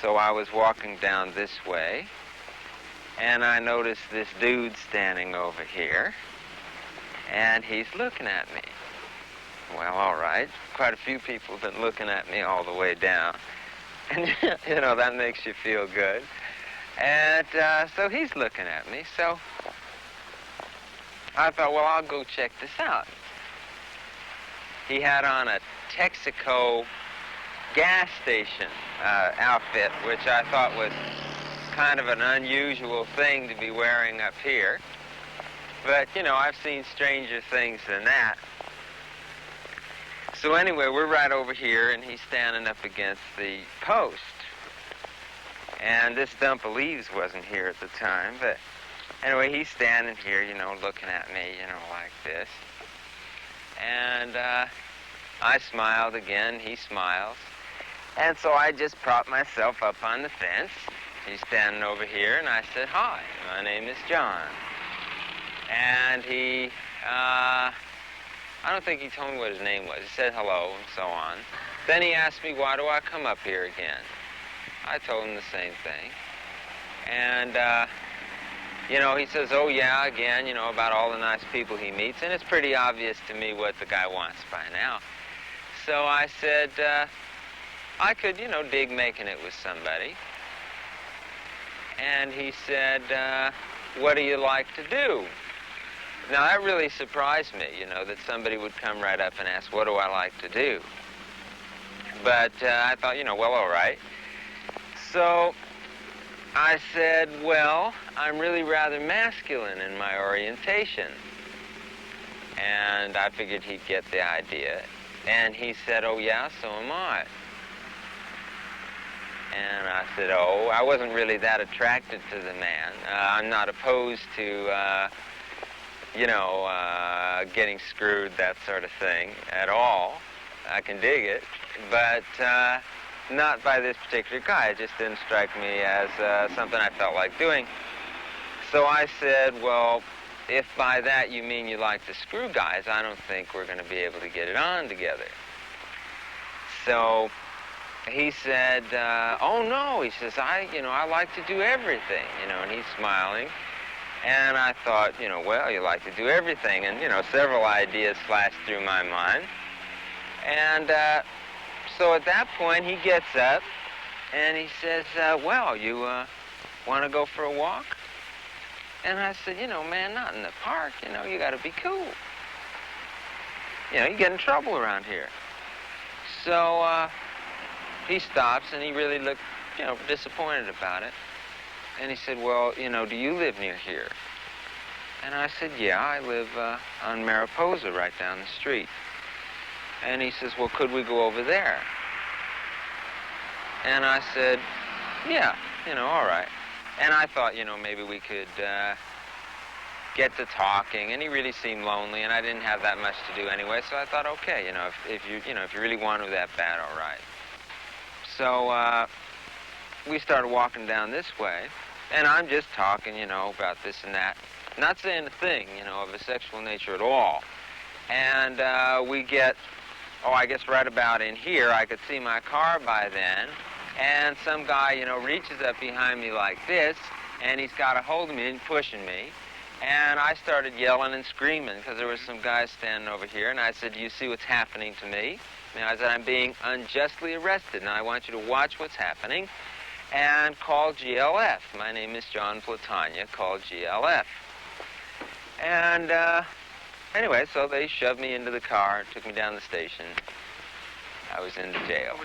So I was walking down this way, and I noticed this dude standing over here, and he's looking at me. Well, all right. Quite a few people have been looking at me all the way down. And, you know, that makes you feel good. And so he's looking at me. So I thought, well, I'll go check this out. He had on a Texaco gas station outfit, which I thought was kind of an unusual thing to be wearing up here. But, you know, I've seen stranger things than that. So anyway, we're right over here, and he's standing up against the post. And this dump of leaves wasn't here at the time, but anyway, he's standing here, you know, looking at me, you know, like this. And I smiled again, he smiles. And so I just propped myself up on the fence. He's standing over here, and I said, "Hi, my name is John." And he, I don't think he told me what his name was. He said hello and so on. Then he asked me, why do I come up here again? I told him the same thing. And, you know, he says, oh, yeah, again, you know, about all the nice people he meets. And it's pretty obvious to me what the guy wants by now. So I said, I could, you know, dig making it with somebody. And he said, what do you like to do? Now, that really surprised me, you know, that somebody would come right up and ask, what do I like to do? But I thought, you know, well, all right. So I said, well, I'm really rather masculine in my orientation. And I figured he'd get the idea. And he said, oh, yeah, so am I. And I said, oh, I wasn't really that attracted to the man. I'm not opposed to, you know, getting screwed, that sort of thing, at all. I can dig it, but not by this particular guy. It just didn't strike me as something I felt like doing. So I said, well, if by that you mean you like to screw guys, I don't think we're going to be able to get it on together. So he said, oh, no, he says, you know, I like to do everything, you know, and he's smiling. And I thought, you know, well, you like to do everything. And, you know, several ideas flashed through my mind. And so at that point, he gets up, and he says, well, you want to go for a walk? And I said, you know, man, not in the park. You know, you got to be cool. You know, you get in trouble around here. So he stops, and he really looked, you know, disappointed about it. And he said, well, you know, do you live near here? And I said, yeah, I live on Mariposa right down the street. And he says, well, could we go over there? And I said, yeah, you know, all right. And I thought, you know, maybe we could get to talking. And he really seemed lonely, and I didn't have that much to do anyway. So I thought, okay, you know, if you really want to that bad, all right. So we started walking down this way, and I'm just talking, you know, about this and that, not saying a thing, you know, of a sexual nature at all. And we get, oh, I guess right about in here, I could see my car by then, and some guy, you know, reaches up behind me like this, and he's got a hold of me and pushing me. And I started yelling and screaming because there were some guys standing over here, and I said, do you see what's happening to me? And I said, I'm being unjustly arrested, and I want you to watch what's happening and call GLF. My name is John Platania, call GLF. And anyway, so they shoved me into the car, took me down the station. I was in the jail.